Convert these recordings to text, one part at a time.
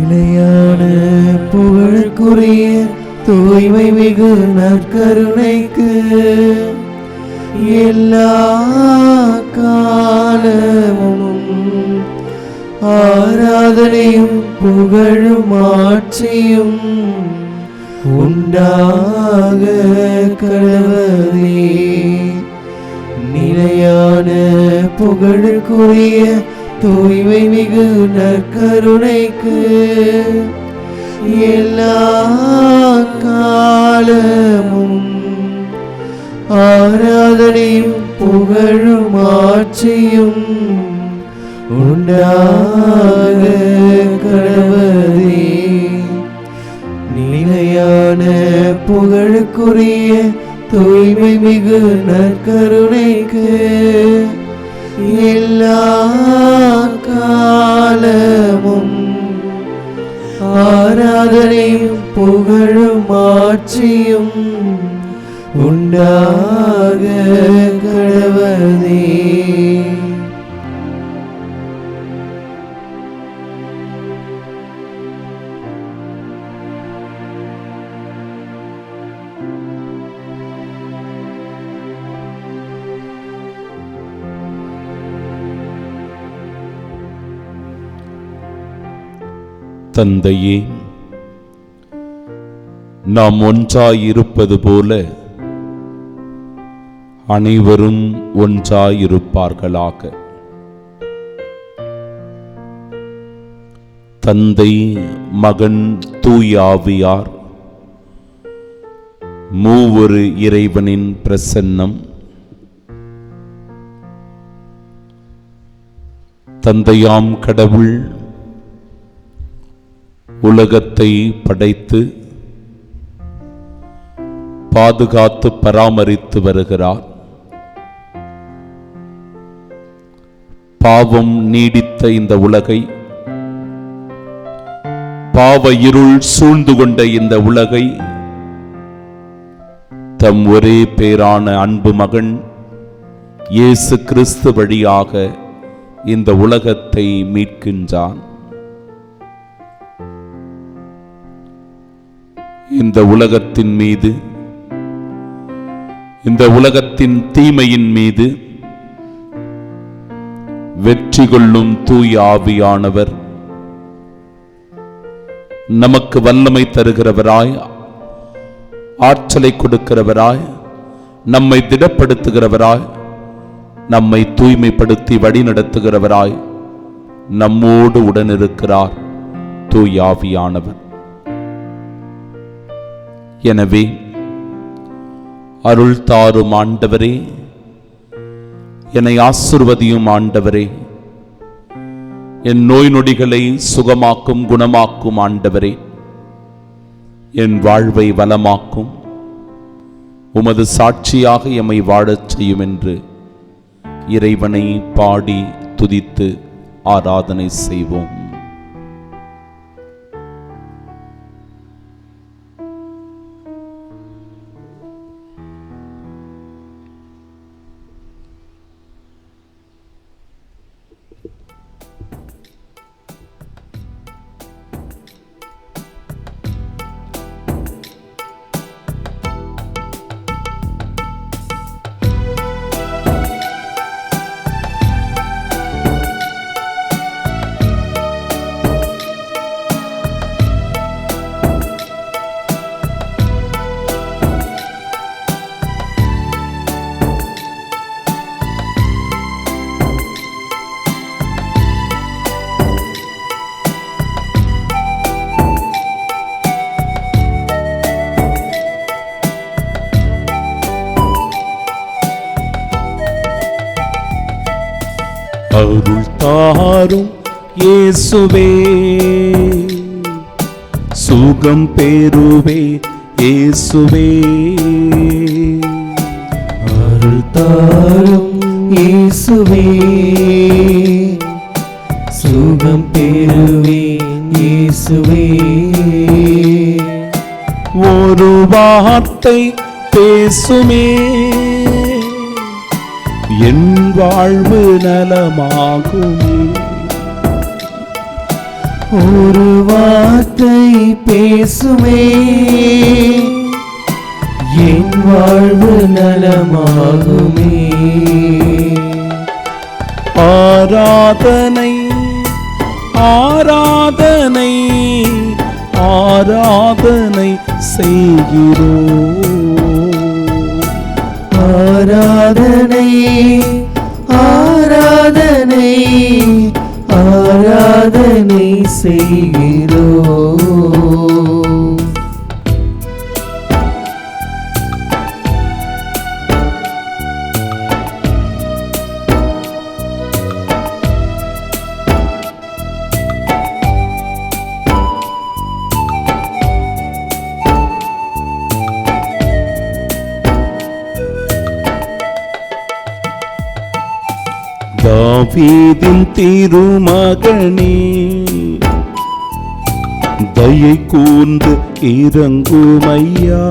நிலையான புகழுக்குரிய தூய்மை மிகு நற்கருணைக்கு எல்லா காலமும் ஆராதனையும் புகழும் ஆட்சியும் உண்டாக கடவுளே. நிலையான புகழுக்குரிய தூய்மை மிகு நற்கருணைக்கு எல்லா காலமும் ஆராதனையும் புகழும் ஆட்சியும் உண்டாக கடவுளே. நிலையான புகழுக்குரிய தூய்மை மிகு நற்கருணைக்கு எல்லா காலமும் ஆராதனையும் புகழும் ஆட்சியும் உண்டாக கடவுளே. தந்தையே, நாம் ஒன்றாயிருப்பது போல அனைவரும் ஒன்றாயிருப்பார்களாக. தந்தை, மகன், தூய ஆவியார் மூவொரு இறைவனின் பிரசன்னம் தந்தையாம் கடவுள் உலகத்தை படைத்து பாதுகாத்து பராமரித்து வருகிறார். பாவம் நீடித்த இந்த உலகை, பாவ இருள் சூழ்ந்து கொண்ட இந்த உலகை தம் ஒரே பேரான அன்பு மகன் இயேசு கிறிஸ்து வழியாக இந்த உலகத்தை மீட்கின்றான். இந்த உலகத்தின் மீது, இந்த உலகத்தின் தீமையின் மீது வெற்றி கொள்ளும் தூய ஆவியானவர் நமக்கு வல்லமை தருகிறவராய், ஆற்றலை கொடுக்கிறவராய், நம்மை திடப்படுத்துகிறவராய், நம்மை தூய்மைப்படுத்தி வழி நடத்துகிறவராய் நம்மோடு உடனிருக்கிறார் தூய ஆவியானவர். எனவே அருள் தாரும் ஆண்டவரே, என்னை ஆசிர்வதியும் ஆண்டவரே, என் நோய் நொடிகளை சுகமாக்கும் குணமாக்கும் ஆண்டவரே, என் வாழ்வை வளமாக்கும், உமது சாட்சியாக எம்மை வாழச் செய்யும் என்று இறைவனை பாடி துதித்து ஆராதனை செய்வோம். அருள் தாரும் இயேசுவே, சுகம் பெறுவே இயேசுவே. அருள் தாரும் இயேசுவே, சுகம் பெறுவே இயேசுவே. ஒரு வார்த்தை பேசுமே, என் வாழ்வு நலமாகுமே. ஒரு வார்த்தை பேசுமே என் வாழ்வு நலமாகுமே. ஆராதனை ஆராதனை ஆராதனை செய்கிறோம். ஆராதனை ஆராதனை ஆராதனை செய்கிறோம். தாவீதின் திருமகனே, தயை கூர்ந்து இறங்குமையா.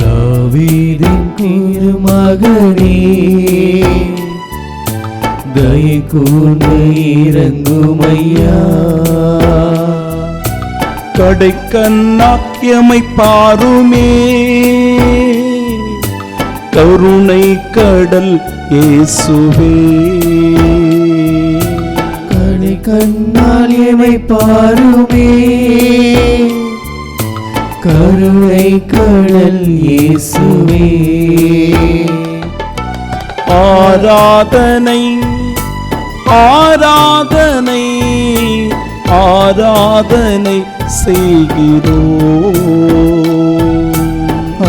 தாவீதின் திருமகனே, தயை கூர்ந்து இறங்குமையா. கடைக்கண்ணாக்கியமை பாருமே, கருணை கடல் இயேசுவே. கடைக்கண்ணால் எமை பாருமே, கருணை கடல் இயேசுவே. ஆராதனை ஆராதனை ஆராதனை செய்கிறோம்.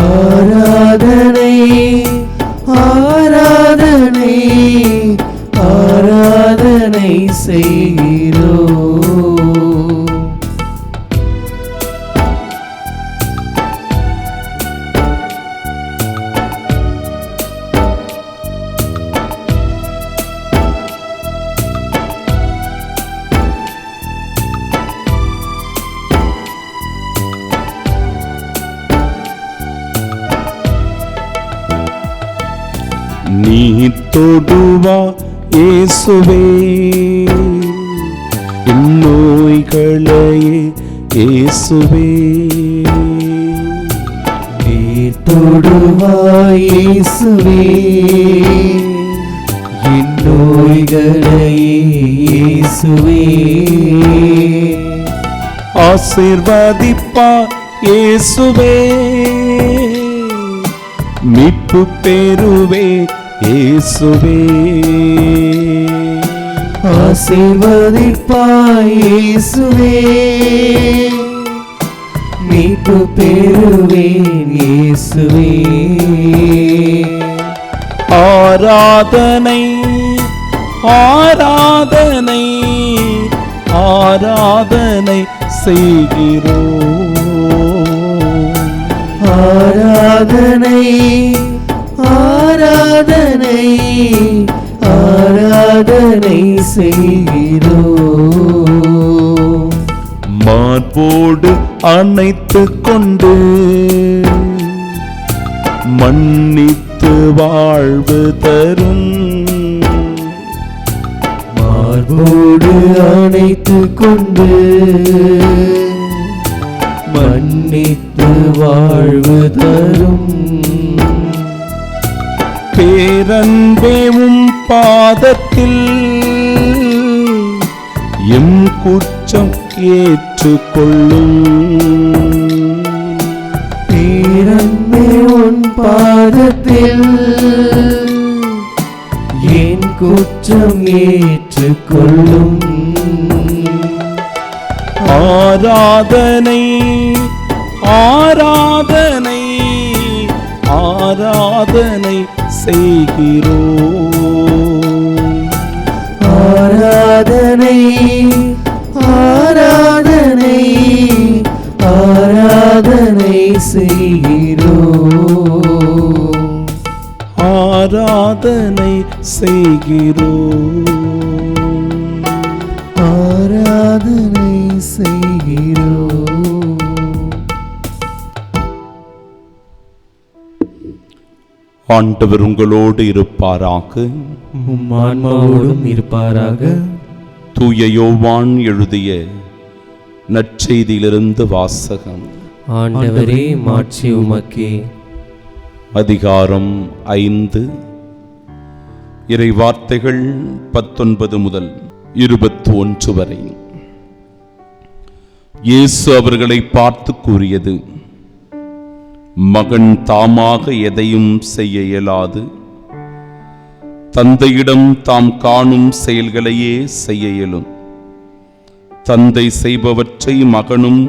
ஆராதனை ஆராதனை ஆராதனை செய்கிறோம். நீ தொடுவா இயேசுவே இந்நோய்களையே இயேசுவே. நீ தொடுவாய் இயேசுவே என் நோய்களை இயேசுவே. ஆசீர்வதிப்பா இயேசுவே, மீட்பு பெறுவே இயேசுவே. ஆசீர்வதிப்பாய் இயேசுவே, மீட்பு பெறுவேன் இயேசுவே. ஆராதனை ஆராதனை ஆராதனை செய்கிறோம். ஆராதனை ஆராதனை ஆராதனை செய்கிறோம். மார்போடு அணைத்துக் கொண்டு மன்னித்து வாழ்வு தரும். மார்போடு அணைத்துக் கொண்டு மன்னித்து வாழ்வு தரும். பேரன்பேவும் பாதத்தில் எம் குற்றம் ஏற்றுக்கொள்ளும். பேரன்பே உன் பாதத்தில் என் குற்றம் ஏற்றுக்கொள்ளும். ஆராதனை ஆராதனை ஆராதனை செய்கிறோம். ஆராதனை ஆராதனை ஆராதனை செய்கிறோம். ஆராதனை செய்கிறோம். ஆராதனை செய்கிறோம். ஆண்டவர் உங்களோடு இருப்பாராக. உம் ஆன்மாவோடும் இருப்பாராக. தூய யோவான் எழுதிய நற்செய்தியிலிருந்து வாசகம். ஆண்டவரே, மாட்சி உமக்கே. அதிகாரம் 5, இறை வார்த்தைகள் 19 முதல் 21 வரை. இயேசு அவர்களை பார்த்து கூறியது: மகன் தாமாக எதையும் செய்ய இயலாது. தந்தையிடம் தாம் காணும் செயல்களையே செய்ய இயலும். தந்தை செய்பவற்றை மகனும்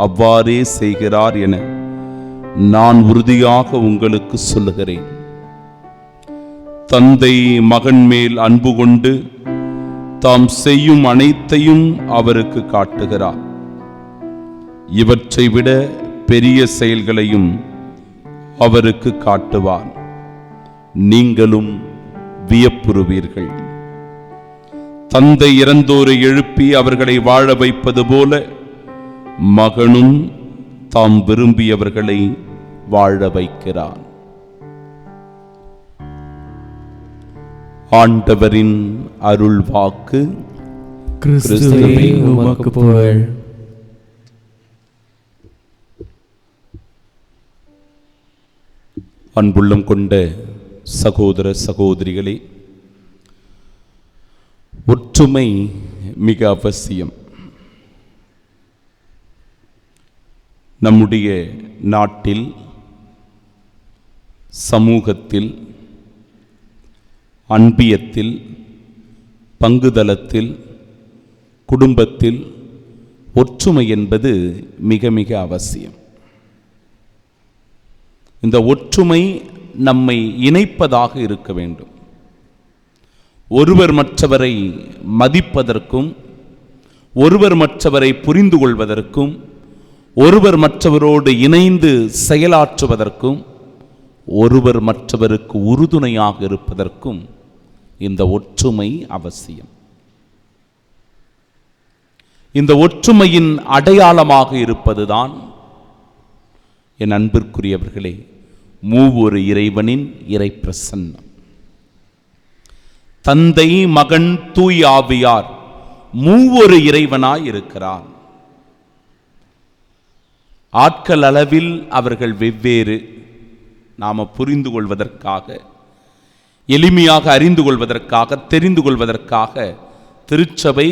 அவ்வாறே செய்கிறார் என நான் உறுதியாக உங்களுக்கு சொல்லுகிறேன். தந்தை மகன் மேல் அன்பு கொண்டு தாம் செய்யும் அனைத்தையும் அவருக்கு காட்டுகிறார். இவற்றை விட பெரிய செயல்களையும் அவருக்கு காட்டுவார். நீங்களும் வியப்புறுவீர்கள். தந்தை இறந்தோரை எழுப்பி அவர்களை வாழ வைப்பது போல மகனும் தாம் விரும்பியவர்களை வாழ வைக்கிறார். ஆண்டவரின் அருள் வாக்கு. கிறிஸ்துவே, உமக்கு புகழ். அன்புள்ளம் கொண்ட சகோதர சகோதரிகளே, ஒற்றுமை மிக அவசியம். நம்முடைய நாட்டில், சமூகத்தில், அன்பியத்தில், பங்குதலத்தில், குடும்பத்தில் ஒற்றுமை என்பது மிக மிக அவசியம். இந்த ஒற்றுமை நம்மை இணைப்பதாக இருக்க வேண்டும். ஒருவர் மற்றவரை மதிப்பதற்கும், ஒருவர் மற்றவரை புரிந்து கொள்வதற்கும், ஒருவர் மற்றவரோடு இணைந்து செயலாற்றுவதற்கும், ஒருவர் மற்றவருக்கு உறுதுணையாக இருப்பதற்கும் இந்த ஒற்றுமை அவசியம். இந்த ஒற்றுமையின் அடையாளமாக இருப்பதுதான், என் அன்பிற்குரியவர்களே, மூவொரு இறைவனின் இறை பிரசன்னம். தந்தை, மகன், தூய் ஆவியார் மூவொரு இறைவனாய் இருக்கிறார். ஆட்கள் அளவில் அவர்கள் வெவ்வேறு. நாம புரிந்து கொள்வதற்காக, எளிமையாக அறிந்து கொள்வதற்காக, தெரிந்து கொள்வதற்காக திருச்சபை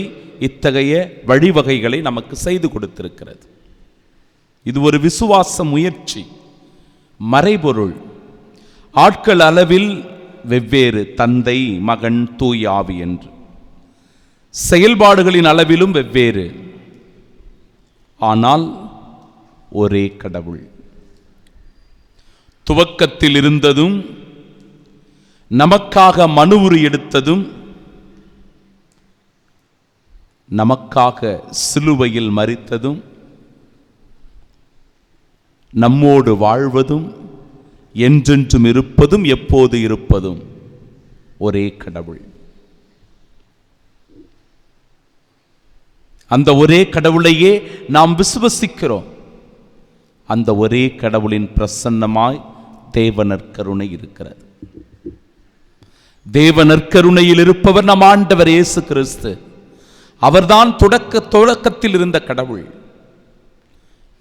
இத்தகைய வழிவகைகளை நமக்கு செய்து கொடுத்திருக்கிறது. இது ஒரு விசுவாச முயற்சி, மறைபொருள். ஆட்கள் அளவில் வெவ்வேறு, தந்தை, மகன், தூய் ஆவி என்று. செயல்பாடுகளின் அளவிலும் வெவ்வேறு, ஆனால் ஒரே கடவுள். துவக்கத்தில் இருந்ததும், நமக்காக மனு உரு எடுத்ததும், நமக்காக சிலுவையில் மரித்ததும், நம்மோடு வாழ்வதும், என்றென்றும் இருப்பதும், எப்போது இருப்பதும் ஒரே கடவுள். அந்த ஒரே கடவுளையே நாம் விசுவசிக்கிறோம். அந்த ஒரே கடவுளின் பிரசன்னமாய் தேவ நற்கருணை இருக்கிறது. தேவ நற்கருணையில் இருப்பவர் நம் ஆண்டவர் இயேசு கிறிஸ்து. அவர்தான் தொடக்கத்தில் இருந்த கடவுள்.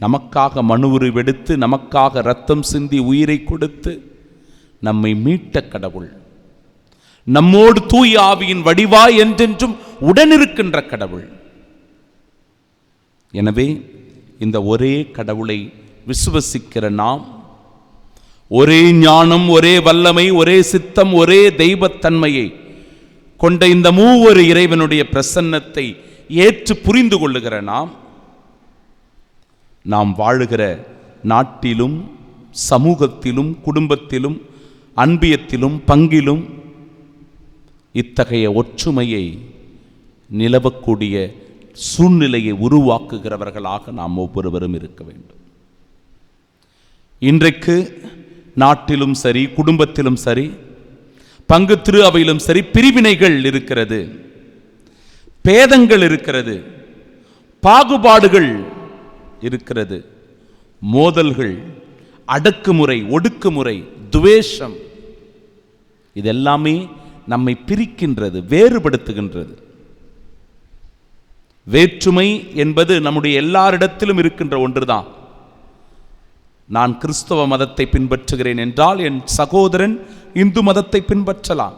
நமக்காக மனு உருவெடுத்து, நமக்காக இரத்தம் சிந்தி, உயிரை கொடுத்து நம்மை மீட்ட கடவுள். நம்மோடு தூய் ஆவியின் வடிவாய் என்றென்றும் உடனிருக்கின்ற கடவுள். எனவே இந்த ஒரே கடவுளை விசுவசிக்கிற நாம், ஒரே ஞானம், ஒரே வல்லமை, ஒரே சித்தம், ஒரே தெய்வத்தன்மையை கொண்ட இந்த மூவொரு இறைவனுடைய பிரசன்னத்தை ஏற்று புரிந்து கொள்ளுகிற நாம் வாழுகிற நாட்டிலும், சமூகத்திலும், குடும்பத்திலும், அன்பியத்திலும், பங்கிலும் இத்தகைய ஒற்றுமையை நிலவக்கூடிய சூழ்நிலையை உருவாக்குகிறவர்களாக நாம் ஒவ்வொருவரும் இருக்க வேண்டும். இன்றைக்கு நாட்டிலும் சரி, குடும்பத்திலும் சரி, பங்கு திரு அவையிலும் சரி, பிரிவினைகள் இருக்கிறது, பேதங்கள் இருக்கிறது, பாகுபாடுகள் இருக்கிறது, மோதல்கள், அடக்குமுறை, ஒடுக்குமுறை, துவேஷம், இதெல்லாமே நம்மை பிரிக்கின்றது, வேறுபடுத்துகின்றது. வேற்றுமை என்பது நம்முடைய எல்லாரிடத்திலும் இருக்கின்ற ஒன்றுதான். நான் கிறிஸ்தவ மதத்தை பின்பற்றுகிறேன் என்றால் என் சகோதரன் இந்து மதத்தை பின்பற்றலாம்,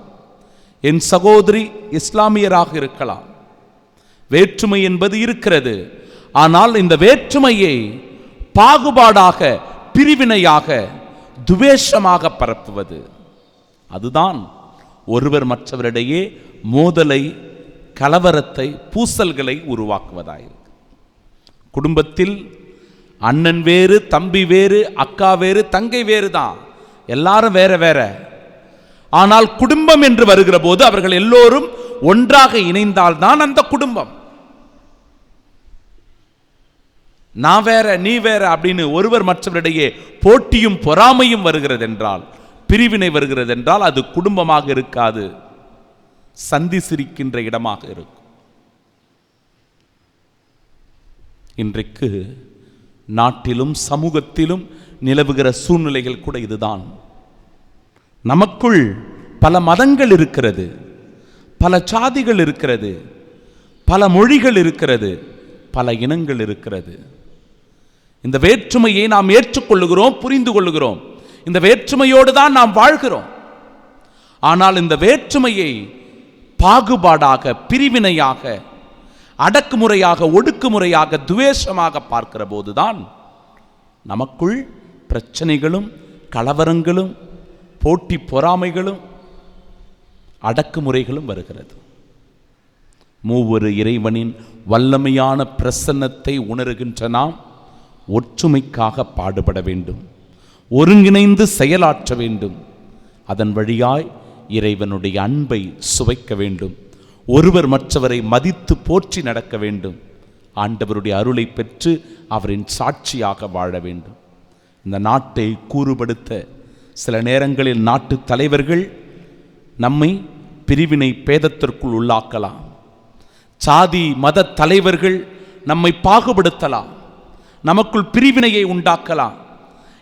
என் சகோதரி இஸ்லாமியராக இருக்கலாம். வேற்றுமை என்பது இருக்கிறது. ஆனால் இந்த வேற்றுமையை பாகுபாடாக, பிரிவினையாக, துவேஷமாக பரப்புவது, அதுதான் ஒருவர் மற்றவரிடையே மோதலை, கலவரத்தை, பூசல்களை உருவாக்குவதாயிருக்கு. குடும்பத்தில் அண்ணன் வேறு, தம்பி வேறு, அக்கா வேறு, தங்கை வேறு தான், எல்லாரும் வேற வேற. ஆனால் குடும்பம் என்று வருகிற போது அவர்கள் எல்லோரும் ஒன்றாக இணைந்தால்தான் அந்த குடும்பம். நான் வேற நீ வேற அப்படின்னு ஒருவர் மற்றவரிடையே போட்டியும் பொறாமையும் வருகிறது என்றால், பிரிவினை வருகிறது என்றால், அது குடும்பமாக இருக்காது, சந்தி சிரிக்கின்ற இடமாக இருக்கும். இன்றைக்கு நாட்டிலும் சமூகத்திலும் நிலவுகிற சூழ்நிலைகள் கூட இதுதான். நமக்குள் பல மதங்கள் இருக்கிறது, பல சாதிகள் இருக்கிறது, பல மொழிகள் இருக்கிறது, பல இனங்கள் இருக்கிறது. இந்த வேற்றுமையை நாம் ஏற்றுக்கொள்ளுகிறோம், புரிந்து கொள்ளுகிறோம். இந்த வேற்றுமையோடு தான் நாம் வாழ்கிறோம். ஆனால் இந்த வேற்றுமையை பாகுபாடாக, பிரிவினையாக, அடக்குமுறையாக, ஒடுக்குமுறையாக, துவேஷமாக பார்க்கிற போதுதான் நமக்குள் பிரச்சனைகளும், கலவரங்களும், போட்டி பொறாமைகளும், அடக்குமுறைகளும் வருகிறது. மூவொரு இறைவனின் வல்லமையான பிரசன்னத்தை உணர்கின்ற நாம் ஒற்றுமைக்காக பாடுபட வேண்டும், ஒருங்கிணைந்து செயலாற்ற வேண்டும். அதன் வழியாய் இறைவனுடைய அன்பை சுவைக்க வேண்டும், ஒருவர் மற்றவரை மதித்து போற்றி நடக்க வேண்டும், ஆண்டவருடைய அருளை பெற்று அவரின் சாட்சியாக வாழ வேண்டும். இந்த நாட்டை கூறுபடுத்த சில நேரங்களில் நாட்டு தலைவர்கள் நம்மை பிரிவினை பேதத்திற்குள் உள்ளாக்கலாம். சாதி மத தலைவர்கள் நம்மை பாகுபடுத்தலாம், நமக்குள் பிரிவினையை உண்டாக்கலாம்.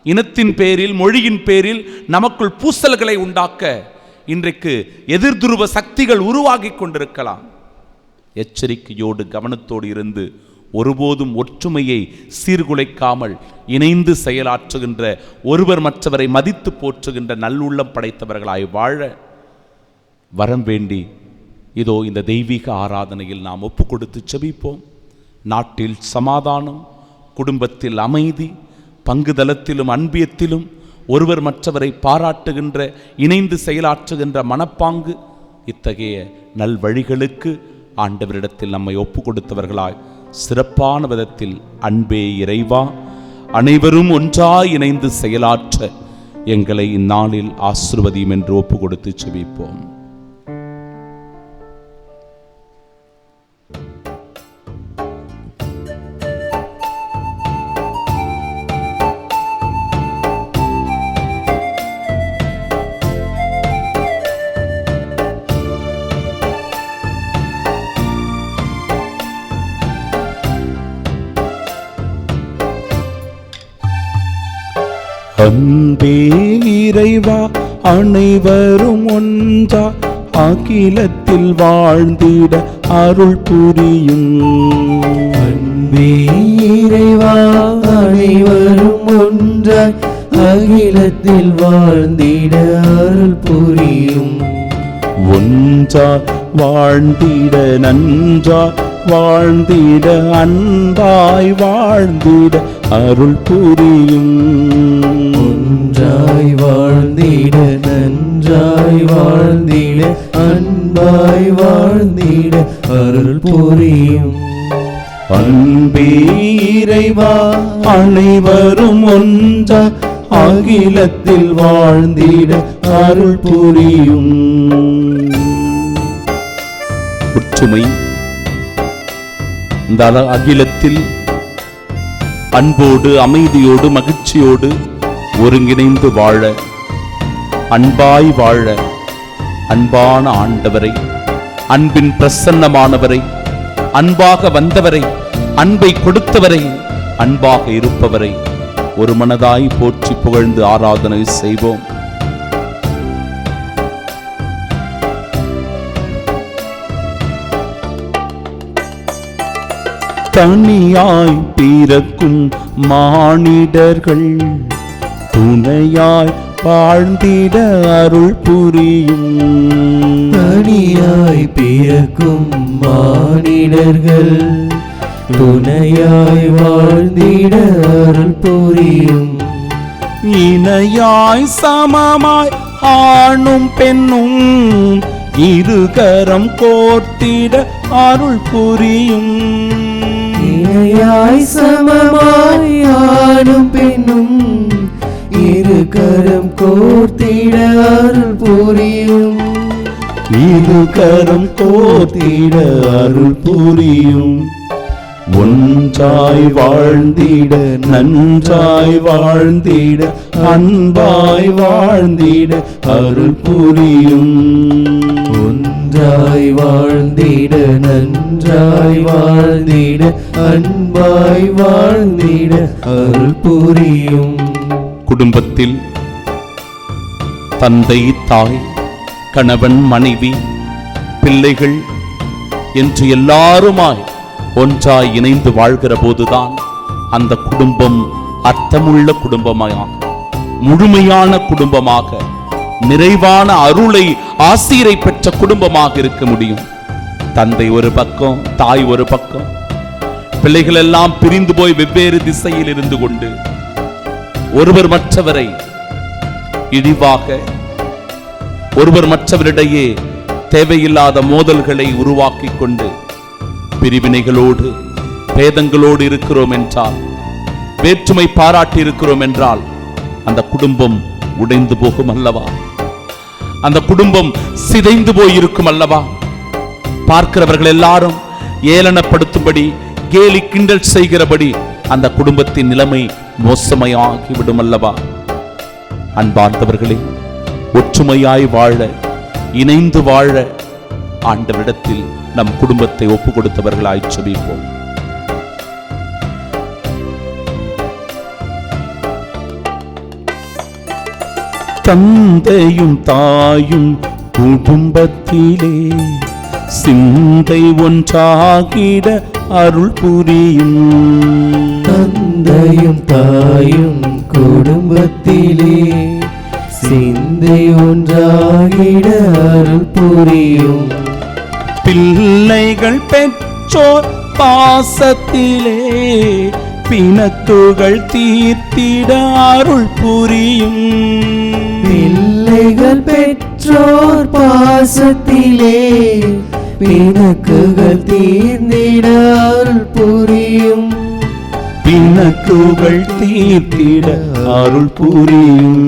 இனத்தின் பேரில், மொழியின் பேரில் நமக்குள் பூசல்களை உண்டாக்க இன்றைக்கு எதிர்துருவ சக்திகள் உருவாகி கொண்டிருக்கலாம். எச்சரிக்கையோடு, கவனத்தோடு இருந்து ஒருபோதும் ஒற்றுமையை சீர்குலைக்காமல் இணைந்து செயலாற்றுகின்ற, ஒருவர் மற்றவரை மதித்து போற்றுகின்ற நல்லுள்ளம் படைத்தவர்களாய் வாழ வரம் வேண்டி இதோ இந்த தெய்வீக ஆராதனையில் நாம் ஒப்பு கொடுத்து செபிப்போம். நாட்டில் சமாதானம், குடும்பத்தில் அமைதி, பங்குதலத்திலும் அன்பியத்திலும் ஒருவர் மற்றவரை பாராட்டுகின்ற, இணைந்து செயலாற்றுகின்ற மனப்பாங்கு, இத்தகைய நல்வழிகளுக்கு ஆண்டவரிடத்தில் நம்மை ஒப்பு கொடுத்தவர்களாய் சிறப்பான விதத்தில் அன்பே இறைவா, அனைவரும் ஒன்றாய் இணைந்து செயலாற்ற எங்களை இந்நாளில் ஆசீர்வதியும் என்று ஒப்பு கொடுத்து செபிப்போம். அன்பே இறைவா, அனைவரும் ஒன்றா அகிலத்தில் வாழ்ந்திட அருள் புரியும். அன்பே இறைவா, அனைவரும் ஒன்றாய் அகிலத்தில் வாழ்ந்திட அருள் புரியும். ஒன்றா வாழ்ந்திட, நன்றா வாழ்ந்திட, அன்பாய் வாழ்ந்திட அருள் புரியும். ஒன்றாய் வாழ்ந்திட, நன்றாய் வாழ்ந்திட, அன்பாய் வாழ்ந்திட அருள் புரியும். அன்பே இறைவா, அனைவரும் ஒன்றா அகிலத்தில் வாழ்ந்திட அருள் புரியும். ஒற்றுமை இந்த அகிலத்தில் அன்போடு, அமைதியோடு, மகிழ்ச்சியோடு ஒருங்கிணைந்து வாழ, அன்பாய் வாழ, அன்பான ஆண்டவரை, அன்பின் பிரசன்னமானவரை, அன்பாக வந்தவரை, அன்பை கொடுத்தவரை, அன்பாக இருப்பவரை ஒரு மனதாய் போற்றி புகழ்ந்து ஆராதனை செய்வோம். தனியாய் பிறக்கும் மானிடர்கள் துணையாய் வாழ்ந்திட அருள் புரியும். தனியாய் பிறக்கும் மானிடர்கள் துணையாய் வாழ்ந்திட அருள் புரியும். இணையாய் சமமாய் ஆணும் பெண்ணும் இருகரம் கோர்த்திட அருள் புரியும். இணையாய் சமமாய் ஆணும் பெண்ணும் இருகரம் கோர்த்திட அருள் புரியும். இருகரம் கோர்த்திட அருள் புரியும். ஒன்றாய் வாழ்ந்திட நன்றாய் வாழ்ந்திட அன்பாய் வாழ்ந்திட அருள் புரியும். ஒன்றாய் வாழ்ந்திட நன்றாய் வாழ்ந்திட அன்பாய் வாழ்ந்திட அருள் புரியும். குடும்பத்தில் தந்தை, தாய், கணவன், மனைவி, பிள்ளைகள் என்று எல்லாருமாய் ஒன்றாய் இணைந்து வாழ்கிற போதுதான் அந்த குடும்பம் அர்த்தமுள்ள குடும்பமாக, முழுமையான குடும்பமாக, நிறைவான அருளை ஆசீரை பெற்ற குடும்பமாக இருக்க முடியும். தந்தை ஒரு பக்கம், தாய் ஒரு பக்கம், பிள்ளைகள் எல்லாம் பிரிந்து போய் வெவ்வேறு திசையில் இருந்து கொண்டு ஒருவர் மற்றவரை இழிவாக, ஒருவர் மற்றவரிடையே தேவையில்லாத மோதல்களை உருவாக்கி கொண்டு பிரிவினைகளோடு பேதங்களோடு இருக்கிறோம் என்றால், வேற்றுமை பாராட்டி இருக்கிறோம் என்றால் அந்த குடும்பம் உடைந்து போகும் அல்லவா? அந்த குடும்பம் சிதைந்து போயிருக்கும் அல்லவா? பார்க்கிறவர்கள் எல்லாரும் ஏளனப்படுத்தும்படி, கேலி கிண்டல் செய்கிறபடி அந்த குடும்பத்தின் நிலைமை மோசமாகிவிடும் அல்லவா? அன்பார்ந்தவர்களே, ஒற்றுமையாய் வாழ, இணைந்து வாழ ஆண்டவரிடத்தில் நம் குடும்பத்தை ஒப்பு கொடுத்தவர்களாய் ஜெபிப்போம். தந்தையும் தாயும் குடும்பத்திலே சிந்தை ஒன்றாகிட அருள் புரியும். தந்தையும் தாயும் குடும்பத்திலே சிந்தை ஒன்றாகிட அருள் புரியும். பிள்ளைகள் பெற்றோர் பாசத்திலே பிணக்குகள் தீர்த்திட அருள் புரியும். பிள்ளைகள் பெற்றோர் பாசத்திலே பிணக்குகள் தீர்ந்திட அருள் புரியும். பிணக்குகள் தீர்த்திட அருள் புரியும்.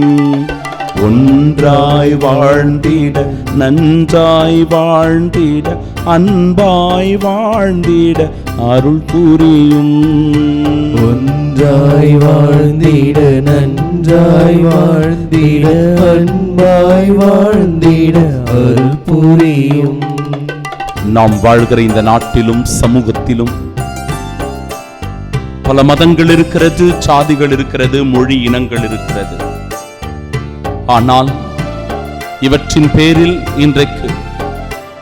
ஒன்றாய் வாழ்ந்திட நன்றாய் வாழ்ந்திட அன்பாய் வாழ்ந்திட அருள் புரியும். ஒன்றாய் வாழ்ந்திட நன்றாய் வாழ்ந்திட அன்பாய் வாழ்ந்திட அருள் புரியும். நாம் வாழ்கிற இந்த நாட்டிலும் சமூகத்திலும் பல மதங்கள் இருக்கிறது, சாதிகள் இருக்கிறது, மொழி இனங்கள் இருக்கிறது. ஆனால் இவற்றின் பேரில் இன்றைக்கு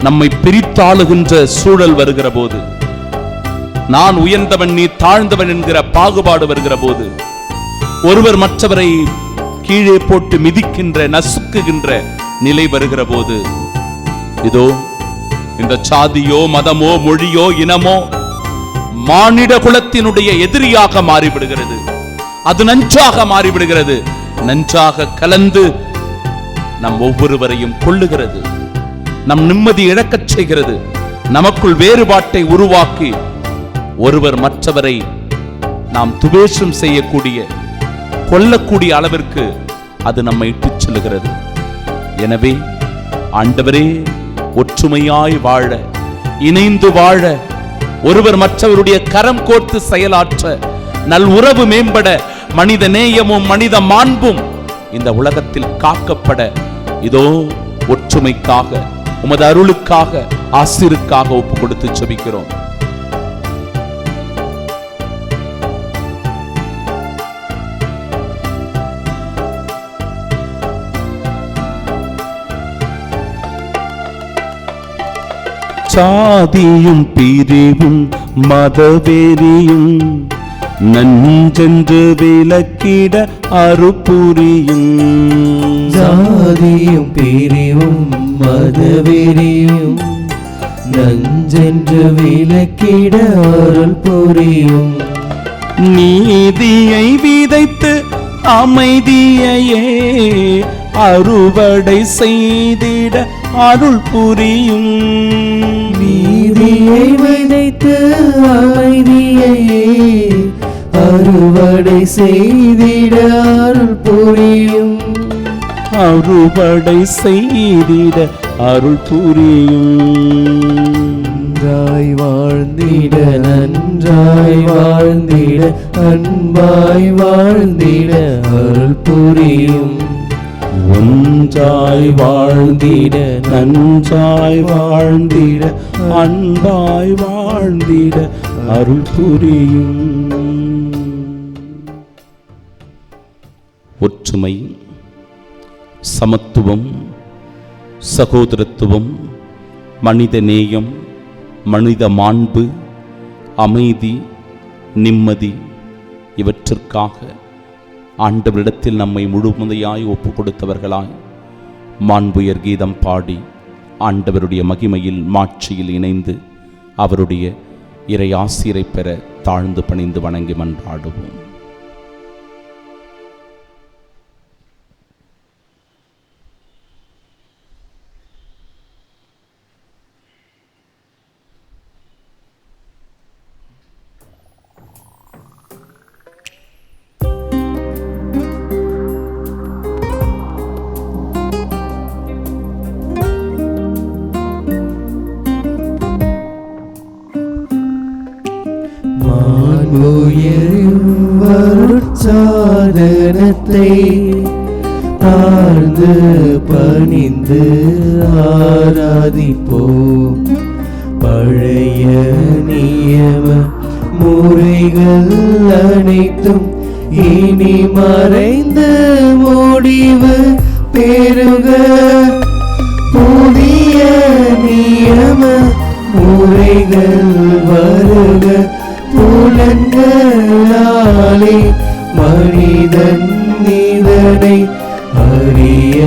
நம்மை பிரித்தாளுகின்ற சூழல் வருகிற போது, நான் உயர்ந்தவன் நீ தாழ்ந்தவன் என்கிற பாகுபாடு வருகிற போது, ஒருவர் மற்றவரை கீழே போட்டு மிதிக்கின்ற, நசுக்குகின்ற நிலை வருகிற போது, இதோ இந்த சாதியோ மதமோ மொழியோ இனமோ மானிட குலத்தினுடைய எதிரியாக மாறிவிடுகிறது. அது நன்றாக மாறிவிடுகிறது. நன்றாக கலந்து நம் ஒவ்வொருவரையும் கொள்ளுகிறது, நம் நிம்மதி இழக்கச் செய்கிறது. நமக்குள் வேறுபாட்டை உருவாக்கி ஒருவர் மற்றவரை நாம் துவேஷம் செய்யக்கூடிய, கொல்லக்கூடிய அளவிற்கு அது நம்மை இட்டுச் செல்லுகிறது. எனவே ஆண்டவரே, ஒற்றுமையாய் வாழ, இணைந்து வாழ, ஒருவர் மற்றவருடைய கரம் கோர்த்து செயலாற்ற, நல் உறவு மேம்பட, மனித நேயமும் மனித மாண்பும் இந்த உலகத்தில் காக்கப்பட, இதோ ஒற்றுமைக்காக, உமது அருளுக்காக, ஆசிருக்காக ஒப்பு கொடுத்து ஜெபிக்கிறோம். சாதியும் பிரிவும் மதவெறியும் நஞ்சென்று விலக்கிட அருள்புரியும். சாதியும் பிரிவும் மதவெறியும் நஞ்சென்று விலக்கிட அருள் புரியும். நீதியை விதைத்து அமைதியையே அறுவடை செய்திட அருள் புரியும். நீதியை விதைத்து அமைதியையே அறுவடை செய்திட அருள் புரியும். அறுவடை செய்திட அருள் புரியும். நன்றாய் வாழ்ந்திட நன்றாய் வாழ்ந்திட அன்பாய் வாழ்ந்திட அருள் புரியும். ஒன்றாய் வாழ்ந்திட நன்றாய் வாழ்ந்திட அன்பாய் வாழ்ந்திட அருள் புரியும். ஒற்றுமை, சமத்துவம், சகோதரத்துவம், மனித நேயம், மனித மாண்பு, அமைதி, நிம்மதி இவற்றிற்காக ஆண்டவரிடத்தில் நம்மை முழுமையாய் ஒப்பு கொடுத்தவர்களாய் மாண்புயர் கீதம் பாடி ஆண்டவருடைய மகிமையில் மாட்சியில் இணைந்து அவருடைய இறை ஆசிரை பெற தாழ்ந்து பணிந்து வணங்கி மன்றாடுவோம். சாதனத்தை தாழ்ந்து பணிந்து ஆராதிப்போம். பழைய நியம முறைகள் அனைத்தும் இனி மறைந்து முடிவு பெறுக. புதிய நியம முறைகள் வருக. புலன்களாலே மனிதன் இதனை அறிய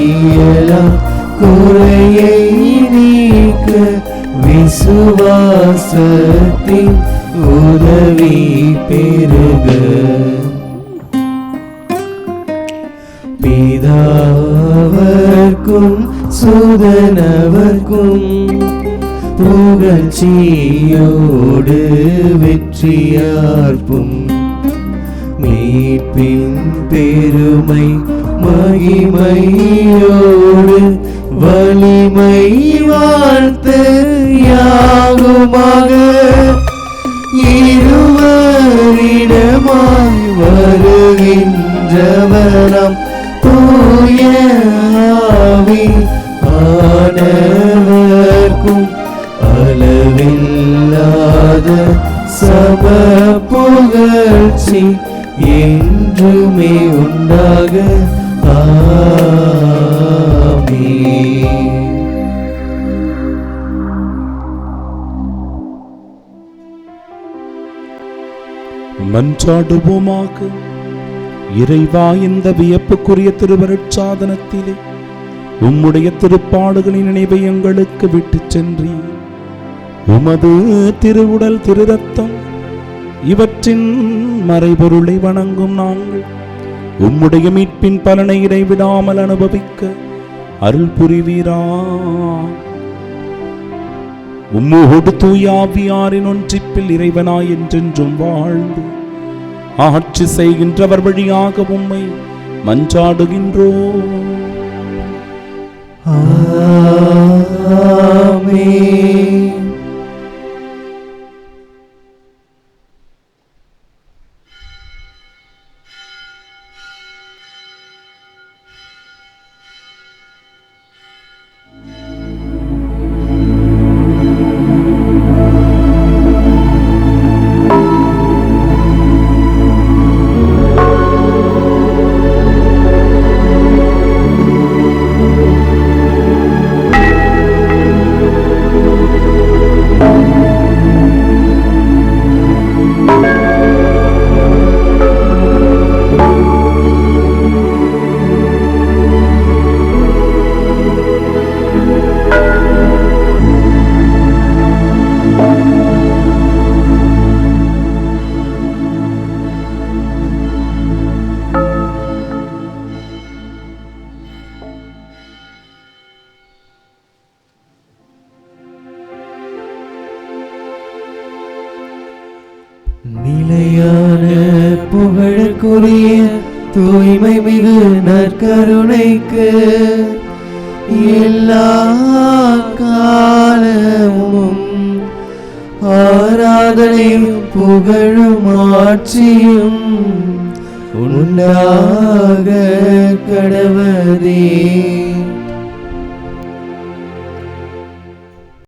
இயலாம். குறையை நீக்க விசுவாசத்தின் உதவி பெறுக. பிதாவர்க்கும் சுதனவர்க்கும் புகழ்ச்சியோடு வெற்றியார்ப்பும் மீட்பின் பெருமை மகிமையோடு வலிமை வாழ்த்து யாகுமாக. இருவரிடமாய் வருகின்றவராம் தூய ஆவி ஆனவர்க்கும் அளவில்லாத சம புகழ்ச்சி என்றுமே உண்டாக. ஆமென். மன்றாடுவோமாக. இறைவா, இந்த வியப்புக்குரிய திருவருட்சாதனத்திலே உம்முடைய திருப்பாடுகளின் நினைவை எங்களுக்கு விட்டுச் சென்றீர். உமது திருவுடல் திருரத்தம் இவற்றின் மறைபொருளை வணங்கும் நாங்கள் உம்முடைய மீட்பின் பலனை இடைவிடாமல் அனுபவிக்க அருள் புரிவீரா. உம்மோடு தூயாவியாரின் ஒன்றிப்பில் இறைவனாய் என்றென்றும் வாழ்ந்து ஆட்சி செய்கின்றவர் வழியாக உம்மை மன்றாடுகின்றோம். ஆமென். நிலையான புகழுக்குரிய தூய்மை மிகு நற்கருணைக்கு எல்லா காலமும் ஆராதனையும் புகழும் ஆட்சியும் உண்டாக கடவதே.